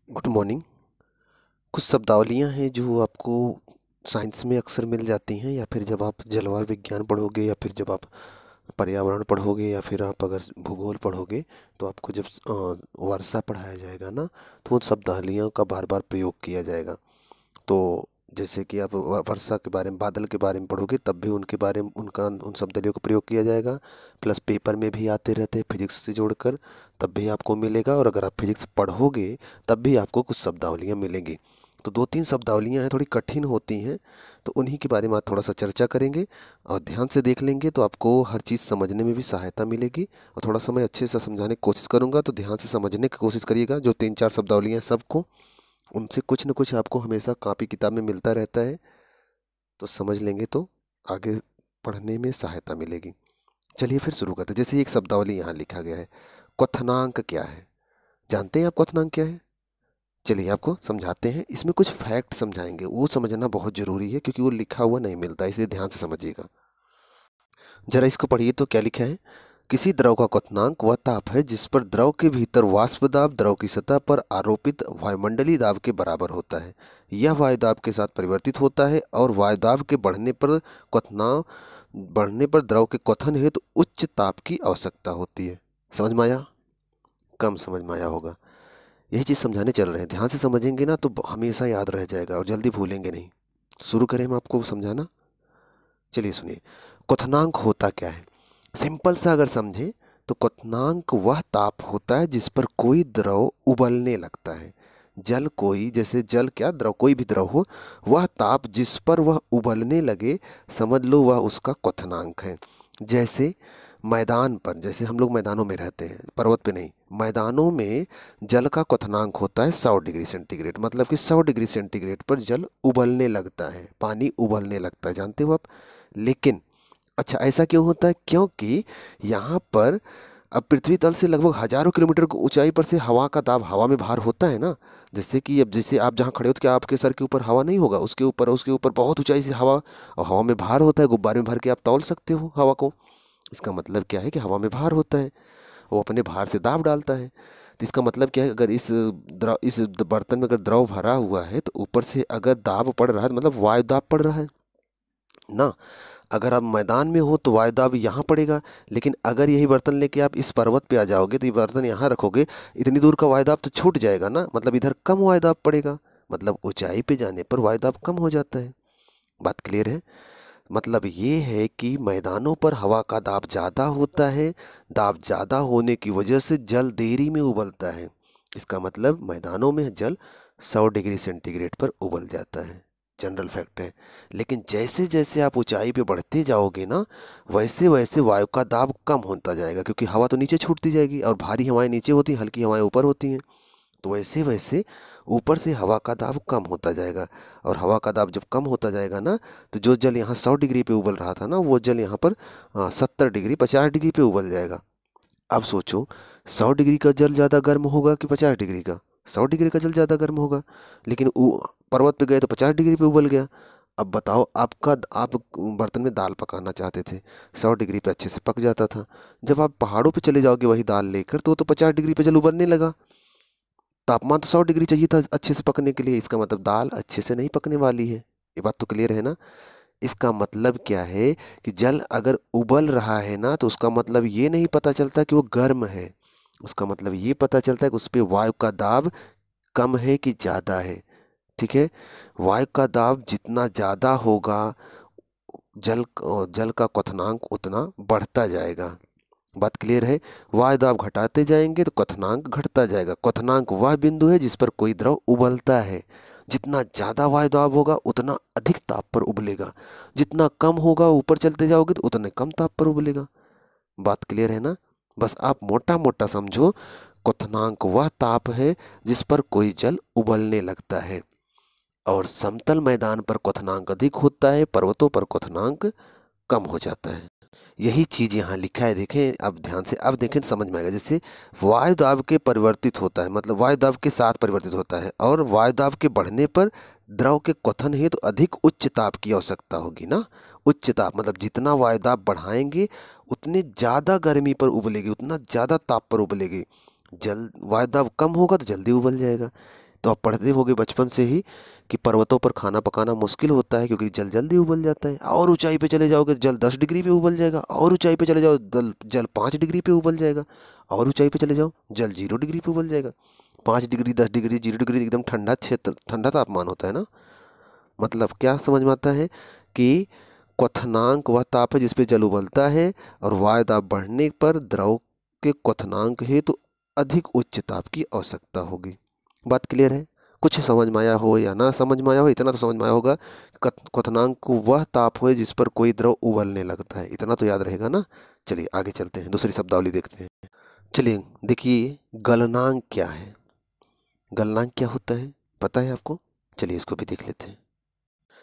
Good morning. कुछ शब्दावलियाँ हैं जो आपको साइंस में अक्सर मिल जाती हैं, या फिर जब आप जलवायु विज्ञान पढ़ोगे, या फिर जब आप पर्यावरण पढ़ोगे, या फिर आप अगर भूगोल पढ़ोगे, तो आपको जब वर्षा पढ़ाया जाएगा ना, तो उन शब्दावलियों का बार बार प्रयोग किया जाएगा। तो जैसे कि आप वर्षा के बारे में, बादल के बारे में पढ़ोगे, तब भी उनके बारे में उन शब्दावलियों का प्रयोग किया जाएगा। प्लस पेपर में भी आते रहते हैं फिजिक्स से जोड़कर, तब भी आपको मिलेगा। और अगर आप फिजिक्स पढ़ोगे तब भी आपको कुछ शब्दावलियाँ मिलेंगी। तो दो तीन शब्दावलियाँ हैं, थोड़ी कठिन होती हैं, तो उन्हीं के बारे में आज थोड़ा सा चर्चा करेंगे। और ध्यान से देख लेंगे तो आपको हर चीज़ समझने में भी सहायता मिलेगी। और थोड़ा सा मैं अच्छे से समझाने की कोशिश करूँगा, तो ध्यान से समझने की कोशिश करिएगा। जो तीन चार शब्दावलियाँ हैं सबको, उनसे कुछ न कुछ आपको हमेशा कॉपी किताब में मिलता रहता है, तो समझ लेंगे तो आगे पढ़ने में सहायता मिलेगी। चलिए फिर शुरू करते हैं। जैसे एक शब्दावली यहाँ लिखा गया है, क्वथनांक क्या है? जानते हैं आप क्वथनांक क्या है? चलिए आपको समझाते हैं। इसमें कुछ फैक्ट समझाएंगे, वो समझना बहुत ज़रूरी है क्योंकि वो लिखा हुआ नहीं मिलता, इसलिए ध्यान से समझिएगा। जरा इसको पढ़िए तो क्या लिखा है। किसी द्रव का क्वथनांक वह ताप है जिस पर द्रव के भीतर वाष्प दाब द्रव की सतह पर आरोपित वायुमंडलीय दाब के बराबर होता है। यह वायुदाब के साथ परिवर्तित होता है और वायुदाब के बढ़ने पर द्रव के क्वथन हेतु उच्च ताप की आवश्यकता होती है। समझ में आया? कम समझ में आया होगा। यही चीज़ समझाने चल रहे हैं। ध्यान से समझेंगे ना तो हमेशा याद रह जाएगा और जल्दी भूलेंगे नहीं। शुरू करें हम आपको समझाना। चलिए सुनिए, क्वथनांक होता क्या है। सिंपल सा अगर समझें तो क्वथनांक वह ताप होता है जिस पर कोई द्रव उबलने लगता है। जल कोई, जैसे जल क्या, द्रव, कोई भी द्रव हो, वह ताप जिस पर वह उबलने लगे, समझ लो वह उसका क्वथनांक है। जैसे मैदान पर, जैसे हम लोग मैदानों में रहते हैं, पर्वत पे नहीं, मैदानों में जल का क्वथनांक होता है 100 डिग्री सेंटीग्रेड। मतलब कि 100 डिग्री सेंटीग्रेड पर जल उबलने लगता है, पानी उबलने लगता है, जानते हो आप। लेकिन अच्छा, ऐसा क्यों होता है? क्योंकि यहाँ पर अब पृथ्वी तल से लगभग हजारों किलोमीटर की ऊंचाई पर से हवा का दाब, हवा में भार होता है ना। जैसे कि अब जैसे आप जहाँ खड़े हो तो क्या आपके सर के ऊपर हवा नहीं होगा? उसके ऊपर बहुत ऊंचाई से हवा, और हवा में भार होता है। गुब्बारे में भर के आप तौल सकते हो हवा को। इसका मतलब क्या है कि हवा में भार होता है, वो अपने भार से दाब डालता है। तो इसका मतलब क्या है, अगर इस बर्तन में अगर द्रव भरा हुआ है तो ऊपर से अगर दाब पड़ रहा है, तो मतलब वायु दाब पड़ रहा है ना। अगर आप मैदान में हो तो वायुदाब यहाँ पड़ेगा। लेकिन अगर यही बर्तन लेके आप इस पर्वत पे आ जाओगे, तो ये बर्तन यहाँ रखोगे, इतनी दूर का वायुदाब तो छूट जाएगा ना। मतलब इधर कम वायुदाब पड़ेगा। मतलब ऊंचाई पे जाने पर वायुदाब कम हो जाता है। बात क्लियर है? मतलब ये है कि मैदानों पर हवा का दाब ज़्यादा होता है। दाब ज़्यादा होने की वजह से जल देरी में उबलता है। इसका मतलब मैदानों में जल 100 डिग्री सेंटीग्रेड पर उबल जाता है। जनरल फैक्ट है। लेकिन जैसे जैसे आप ऊंचाई पे बढ़ते जाओगे ना, वैसे वैसे वायु का दाब कम होता जाएगा, क्योंकि हवा तो नीचे छूटती जाएगी और भारी हवाएं नीचे होती हैं, हल्की हवाएं ऊपर होती हैं। तो वैसे वैसे ऊपर से हवा का दाब कम होता जाएगा। और हवा का दाब जब कम होता जाएगा ना, तो जो जल यहाँ 100 डिग्री पे उबल रहा था ना, वो जल यहाँ पर 70 डिग्री, 50 डिग्री पे उबल जाएगा। अब सोचो, 100 डिग्री का जल ज़्यादा गर्म होगा कि 50 डिग्री का? 100 डिग्री का जल ज़्यादा गर्म होगा। लेकिन पर्वत पे गए तो 50 डिग्री पे उबल गया। अब बताओ, आप बर्तन में दाल पकाना चाहते थे, 100 डिग्री पे अच्छे से पक जाता था। जब आप पहाड़ों पे चले जाओगे वही दाल लेकर, तो वो तो 50 डिग्री पे जल उबलने लगा। तापमान तो 100 डिग्री चाहिए था अच्छे से पकने के लिए। इसका मतलब दाल अच्छे से नहीं पकने वाली है। ये बात तो क्लियर है ना। इसका मतलब क्या है कि जल अगर उबल रहा है ना, तो उसका मतलब ये नहीं पता चलता कि वो गर्म है। उसका मतलब ये पता चलता है कि उस पर वायु का दाब कम है कि ज़्यादा है। ठीक है? वायु का दाब जितना ज़्यादा होगा, जल का क्वथनांक उतना बढ़ता जाएगा। बात क्लियर है? वायु दाब घटाते जाएंगे तो क्वथनांक घटता जाएगा। क्वथनांक वह बिंदु है जिस पर कोई द्रव उबलता है। जितना ज़्यादा वायु दाब होगा उतना अधिक ताप पर उबलेगा। जितना कम होगा, ऊपर चलते जाओगे तो उतने कम ताप पर उबलेगा। बात क्लियर है ना? बस आप मोटा मोटा समझो, क्वथनांक वह ताप है जिस पर कोई जल उबलने लगता है। और समतल मैदान पर क्वथनांक अधिक होता है, पर्वतों पर क्वथनांक कम हो जाता है। यही चीज़ यहाँ लिखा है, देखें अब ध्यान से, अब देखें तो समझ में आएगा। जैसे वायु दाब के परिवर्तित होता है, मतलब वायु दाब के साथ परिवर्तित होता है, और वायु दाब के बढ़ने पर द्रव के क्वथन हेतु तो अधिक उच्च ताप की आवश्यकता होगी ना। उच्च ताप मतलब जितना वायु दाब बढ़ाएंगे उतने ज़्यादा गर्मी पर उबलेगी, उतना ज़्यादा ताप पर उबलेगी। जल वायु दाब कम होगा तो जल्दी उबल जाएगा। तो आप पढ़ते होंगे बचपन से ही कि पर्वतों पर खाना पकाना मुश्किल होता है क्योंकि जल जल्दी उबल जाता है। और ऊंचाई पे चले जाओगे जल 10 डिग्री पे उबल जाएगा, और ऊंचाई पे चले जाओ जल 5 डिग्री पे उबल जाएगा, और ऊंचाई पे चले जाओ जल 0 डिग्री पे उबल जाएगा। 5 डिग्री 10 डिग्री 0 डिग्री एकदम ठंडा क्षेत्र, ठंडा तापमान होता है ना। मतलब क्या समझ में आता है कि क्वथनांक वह ताप है जिस पे जल उबलता है, और वायु दाब बढ़ने पर द्रव के क्वथनांक हेतु अधिक उच्च ताप की आवश्यकता होगी। बात क्लियर है? कुछ समझ में आया हो या ना समझ में आया हो, इतना तो समझ में आया होगा क्वथनांक वह ताप हो जिस पर कोई द्रव उबलने लगता है, इतना तो याद रहेगा ना। चलिए आगे चलते हैं, दूसरी शब्दावली देखते हैं। चलिए देखिए गलनांक क्या है। गलनांक क्या होता है पता है आपको? चलिए इसको भी देख लेते हैं।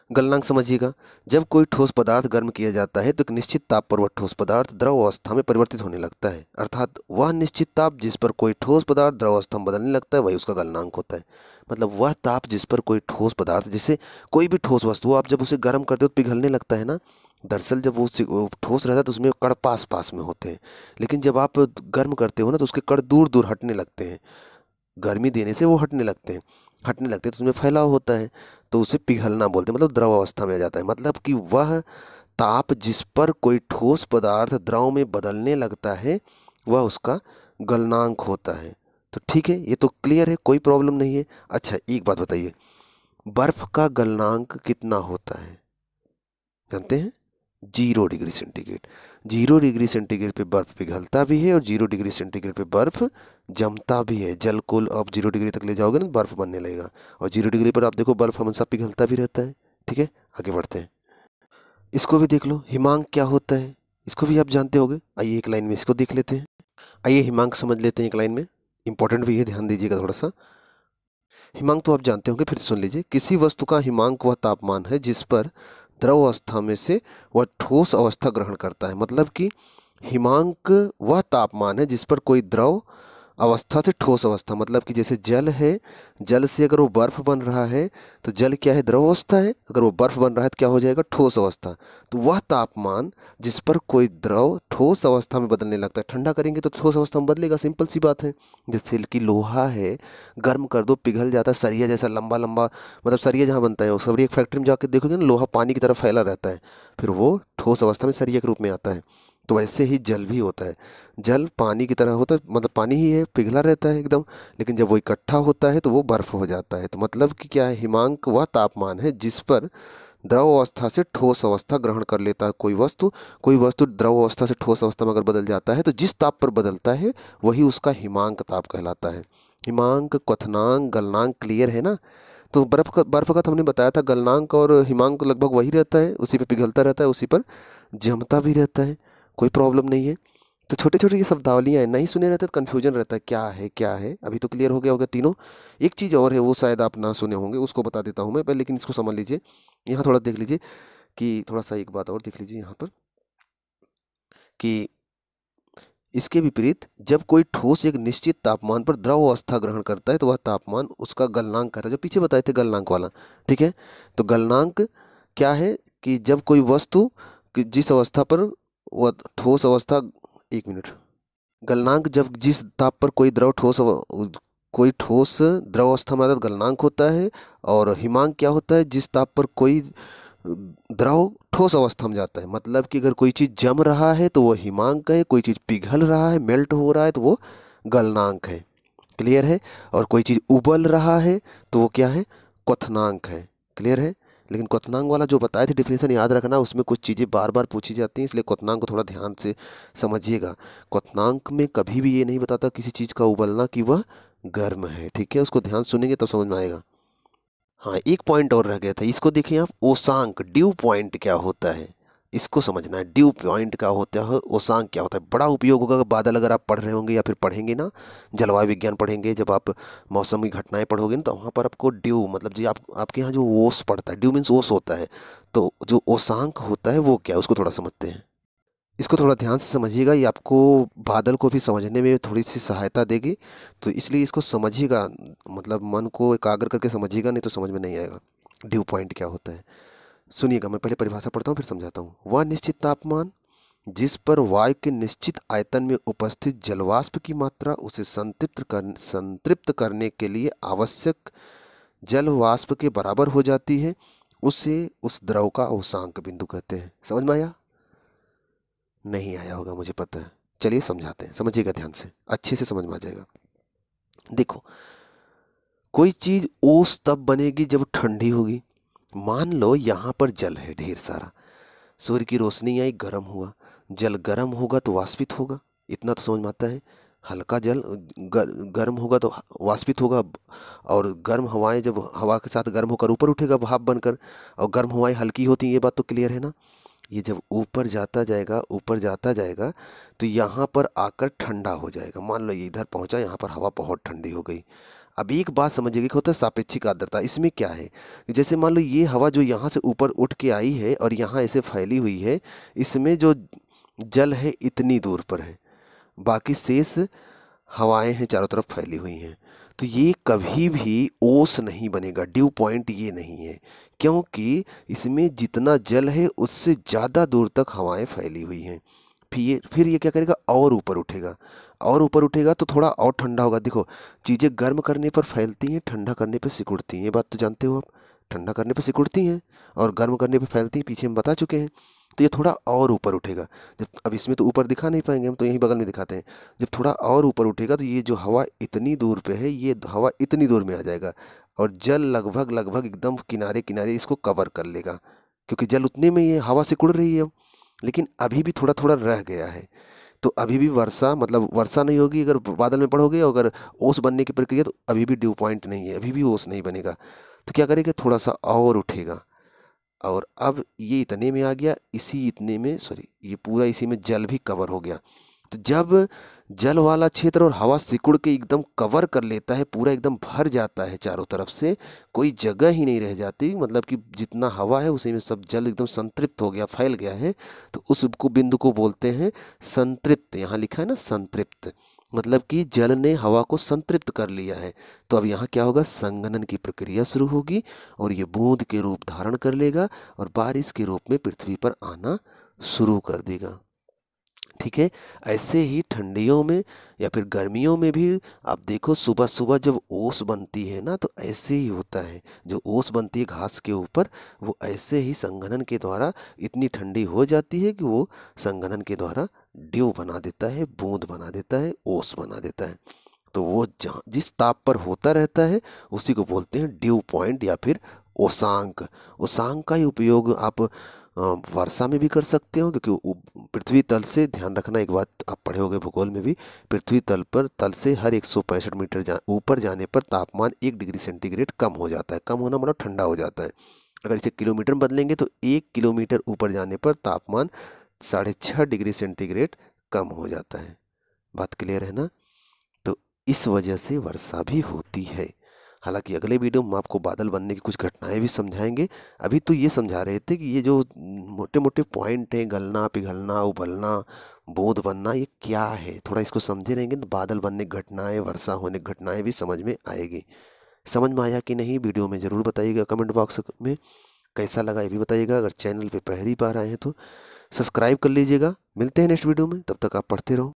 गलनांक समझिएगा, जब कोई ठोस पदार्थ गर्म किया जाता है तो एक निश्चित ताप पर वह ठोस पदार्थ द्रव अवस्था में परिवर्तित होने लगता है। अर्थात वह निश्चित ताप जिस पर कोई ठोस पदार्थ द्रव अवस्था में बदलने लगता है वही उसका गलनांक होता है। मतलब वह ताप जिस पर कोई ठोस पदार्थ, जैसे कोई भी ठोस वस्तु आप जब उसे गर्म करते हो तो पिघलने लगता है ना। दरअसल जब वो ठोस रहता है तो उसमें कण पास पास में होते हैं, लेकिन जब आप गर्म करते हो ना तो उसके कण दूर दूर हटने लगते हैं। गर्मी देने से वो हटने लगते हैं, तो उसमें फैलाव होता है, तो उसे पिघलना बोलते हैं। मतलब द्रव अवस्था में आ जाता है। मतलब कि वह ताप जिस पर कोई ठोस पदार्थ द्रव में बदलने लगता है वह उसका गलनांक होता है। तो ठीक है, ये तो क्लियर है, कोई प्रॉब्लम नहीं है। अच्छा एक बात बताइए, बर्फ का गलनांक कितना होता है जानते हैं? 0 डिग्री सेंटीग्रेड। 0 डिग्री सेंटीग्रेड पे बर्फ पिघलता भी है और 0 डिग्री सेंटीग्रेड पे बर्फ जमता भी है। जल को आप 0 डिग्री तक ले जाओगे ना बर्फ बनने लगेगा, और 0 डिग्री पर आप देखो बर्फ हमेशा पिघलता भी रहता है। ठीक है, आगे बढ़ते हैं। इसको भी देख लो, हिमांक क्या होता है, इसको भी आप जानते होगे। आइए एक लाइन में इसको देख लेते हैं। आइए हिमांक समझ लेते हैं एक लाइन में, इंपॉर्टेंट भी है, ध्यान दीजिएगा थोड़ा सा। हिमांक तो आप जानते होंगे, फिर सुन लीजिए। किसी वस्तु का हिमांक वह तापमान है जिस पर द्रव अवस्था में से वह ठोस अवस्था ग्रहण करता है। मतलब कि हिमांक वह तापमान है जिस पर कोई द्रव अवस्था से ठोस अवस्था, मतलब कि जैसे जल है, जल से अगर वो बर्फ बन रहा है तो जल क्या है? द्रव अवस्था है। अगर वो बर्फ बन रहा है तो क्या हो जाएगा? ठोस अवस्था। तो वह तापमान जिस पर कोई द्रव ठोस अवस्था में बदलने लगता है, ठंडा करेंगे तो ठोस अवस्था में बदलेगा, सिंपल सी बात है। जैसे कि लोहा है, गर्म कर दो पिघल जाता है, सरिया जैसा लंबा लंबा, मतलब सरिया जहाँ बनता है वो सरिया एक फैक्ट्री में जाकर देखोगे ना, लोहा पानी की तरफ फैला रहता है, फिर वो ठोस अवस्था में सरिया के रूप में आता है। तो वैसे ही जल भी होता है, जल पानी की तरह होता है, मतलब पानी ही है, पिघला रहता है एकदम, लेकिन जब वो इकट्ठा होता है तो वो बर्फ हो जाता है। तो मतलब कि क्या है? हिमांक वह तापमान है जिस पर द्रव अवस्था से ठोस अवस्था ग्रहण कर लेता है कोई वस्तु द्रव अवस्था से ठोस अवस्था में अगर बदल जाता है तो जिस ताप पर बदलता है वही उसका हिमांक ताप कहलाता है। हिमांक, क्वथनांक, गलनांक क्लियर है ना? तो बर्फ का तो हमने बताया था, गलनांक और हिमांक लगभग वही रहता है, उसी पे पिघलता रहता है, उसी पर जमता भी रहता है, कोई प्रॉब्लम नहीं है। तो छोटे छोटे ये शब्दावलियाँ हैं, नहीं सुने रहते तो कन्फ्यूजन रहता है क्या है क्या है। अभी तो क्लियर हो गया होगा तीनों। एक चीज़ और है, वो शायद आप ना सुने होंगे, उसको बता देता हूँ मैं पहले, लेकिन इसको समझ लीजिए। यहाँ थोड़ा देख लीजिए कि थोड़ा सा एक बात और देख लीजिए यहाँ पर कि इसके विपरीत जब कोई ठोस एक निश्चित तापमान पर द्रव अवस्था ग्रहण करता है तो वह तापमान उसका गलनांक कहता है, जो पीछे बताए थे गलनांक वाला। ठीक है, तो गलनांक क्या है कि जब कोई वस्तु कि जिस अवस्था पर वह ठोस अवस्था, एक मिनट, गलनांक जब जिस ताप पर कोई ठोस द्रव अवस्था में आता है तो गलनांक होता है। और हिमांक क्या होता है? जिस ताप पर कोई द्रव ठोस अवस्था में जाता है। मतलब कि अगर कोई चीज़ जम रहा है तो वो हिमांक है, कोई चीज़ पिघल रहा है, मेल्ट हो रहा है तो वो गलनांक है। क्लियर है? और कोई चीज़ उबल रहा है तो वो क्या है? क्वथनांक है। क्लियर है? लेकिन क्वथनांक वाला जो बताए थे डिफिनेशन याद रखना, उसमें कुछ चीज़ें बार बार पूछी जाती हैं, इसलिए क्वथनांक को थोड़ा ध्यान से समझिएगा। क्वथनांक में कभी भी ये नहीं बताता किसी चीज़ का उबलना कि वह गर्म है। ठीक है, उसको ध्यान सुनेंगे तब समझ में आएगा। हाँ, एक पॉइंट और रह गया था, इसको देखिए आप, ओसांक, ड्यू पॉइंट क्या होता है इसको समझना है। ड्यू पॉइंट क्या होता है, ओसांक क्या होता है, बड़ा उपयोग होगा। बादल अगर आप पढ़ रहे होंगे या फिर पढ़ेंगे ना, जलवायु विज्ञान पढ़ेंगे, जब आप मौसम की घटनाएं पढ़ोगे ना, तो वहाँ पर आपको ड्यू, मतलब जी आपके यहाँ जो ओस पड़ता है, ड्यू मीन्स ओस होता है, तो जो ओसांक होता है वो क्या है उसको थोड़ा समझते हैं। इसको थोड़ा ध्यान से समझिएगा, ये आपको बादल को भी समझने में थोड़ी सी सहायता देगी, तो इसलिए इसको समझिएगा, मतलब मन को एकाग्र करके समझिएगा, नहीं तो समझ में नहीं आएगा। ड्यू पॉइंट क्या होता है सुनिएगा, मैं पहले परिभाषा पढ़ता हूँ फिर समझाता हूँ। वह निश्चित तापमान जिस पर वायु के निश्चित आयतन में उपस्थित जलवाष्प की मात्रा उसे संतृप्त करने के लिए आवश्यक जल वाष्प के बराबर हो जाती है, उसे उस द्रव का उष्मांक बिंदु कहते हैं। समझ में आया? नहीं आया होगा मुझे पता है। चलिए समझाते हैं, समझिएगा ध्यान से, अच्छे से समझ में आ जाएगा। देखो, कोई चीज ओस तब बनेगी जब ठंडी होगी। मान लो यहाँ पर जल है ढेर सारा, सूर्य की रोशनी आई, गर्म हुआ, जल गर्म होगा तो वाष्पित होगा, इतना तो समझ में आता है। हल्का जल गर्म होगा तो वाष्पित होगा, और गर्म हवाएं जब हवा के साथ गर्म होकर ऊपर उठेगा भाप बनकर, और गर्म हवाएं हल्की होती हैं, ये बात तो क्लियर है ना। ये जब ऊपर जाता जाएगा, ऊपर जाता जाएगा, तो यहाँ पर आकर ठंडा हो जाएगा। मान लो ये इधर पहुँचा, यहाँ पर हवा बहुत ठंडी हो गई। अब एक बात समझिएगा कि होता है सापेक्षिक आर्द्रता। इसमें क्या है, जैसे मान लो ये हवा जो यहाँ से ऊपर उठ के आई है और यहाँ ऐसे फैली हुई है, इसमें जो जल है इतनी दूर पर है, बाकी शेष हवाएं हैं चारों तरफ फैली हुई हैं, तो ये कभी भी ओस नहीं बनेगा, ड्यू पॉइंट ये नहीं है, क्योंकि इसमें जितना जल है उससे ज़्यादा दूर तक हवाएं फैली हुई हैं। फिर ये क्या करेगा, और ऊपर उठेगा, और ऊपर उठेगा तो थोड़ा और ठंडा होगा। देखो, चीज़ें गर्म करने पर फैलती हैं, ठंडा करने पर सिकुड़ती हैं, ये बात तो जानते हो आप। ठंडा करने पर सिकुड़ती हैं और गर्म करने पर फैलती हैं, पीछे हम बता चुके हैं। तो ये थोड़ा और ऊपर उठेगा। जब, अब इसमें तो ऊपर दिखा नहीं पाएंगे हम, तो यहीं बगल में दिखाते हैं। जब थोड़ा और ऊपर उठेगा तो ये जो हवा इतनी दूर पे है, ये हवा इतनी दूर में आ जाएगा, और जल लगभग लगभग एकदम किनारे किनारे इसको कवर कर लेगा, क्योंकि जल उतने में ये हवा से कुड़ रही है अब। लेकिन अभी भी थोड़ा थोड़ा रह गया है, तो अभी भी वर्षा, मतलब वर्षा नहीं होगी अगर बादल में पड़ोगे, और अगर ओस बनने की प्रक्रिया, तो अभी भी ड्यू पॉइंट नहीं है, अभी भी ओस नहीं बनेगा। तो क्या करेगा, थोड़ा सा और उठेगा, और अब ये इतने में आ गया, इसी इतने में, सॉरी, ये पूरा इसी में जल भी कवर हो गया। तो जब जल वाला क्षेत्र और हवा सिकुड़ के एकदम कवर कर लेता है, पूरा एकदम भर जाता है चारों तरफ से, कोई जगह ही नहीं रह जाती, मतलब कि जितना हवा है उसी में सब जल एकदम संतृप्त हो गया, फैल गया है, तो उस बिंदु को बोलते हैं संतृप्त। यहाँ लिखा है ना संतृप्त, मतलब कि जल ने हवा को संतृप्त कर लिया है। तो अब यहाँ क्या होगा, संघनन की प्रक्रिया शुरू होगी, और ये बूंद के रूप धारण कर लेगा और बारिश के रूप में पृथ्वी पर आना शुरू कर देगा। ठीक है, ऐसे ही ठंडियों में या फिर गर्मियों में भी आप देखो, सुबह सुबह जब ओस बनती है ना, तो ऐसे ही होता है। जो ओस बनती है घास के ऊपर, वो ऐसे ही संघनन के द्वारा इतनी ठंडी हो जाती है कि वो संघनन के द्वारा ड्यू बना देता है, बूंद बना देता है, ओस बना देता है। तो वो जहाँ जिस ताप पर होता रहता है उसी को बोलते हैं ड्यू पॉइंट या फिर ओसांक। ओसांक का ही उपयोग आप वर्षा में भी कर सकते हो, क्योंकि पृथ्वी तल से, ध्यान रखना एक बात आप पढ़े होंगे भूगोल में भी, पृथ्वी तल से हर 165 मीटर ऊपर जाने पर तापमान 1 डिग्री सेंटीग्रेड कम हो जाता है। कम होना मतलब ठंडा हो जाता है। अगर इसे किलोमीटर में बदलेंगे तो 1 किलोमीटर ऊपर जाने पर तापमान 6.5 डिग्री सेंटीग्रेड कम हो जाता है। बात क्लियर है ना? तो इस वजह से वर्षा भी होती है। हालांकि अगले वीडियो में आपको बादल बनने की कुछ घटनाएं भी समझाएंगे। अभी तो ये समझा रहे थे कि ये जो मोटे मोटे पॉइंट हैं, गलना, पिघलना, उबलना, बूंद बनना, ये क्या है, थोड़ा इसको समझे रहेंगे तो बादल बनने की घटनाएं, वर्षा होने की घटनाएं भी समझ में आएगी। समझ में आया कि नहीं, वीडियो में ज़रूर बताइएगा कमेंट बॉक्स में। कैसा लगा ये भी बताइएगा। अगर चैनल पर पहली बार आए हैं तो सब्सक्राइब कर लीजिएगा। मिलते हैं नेक्स्ट वीडियो में, तब तक आप पढ़ते रहो।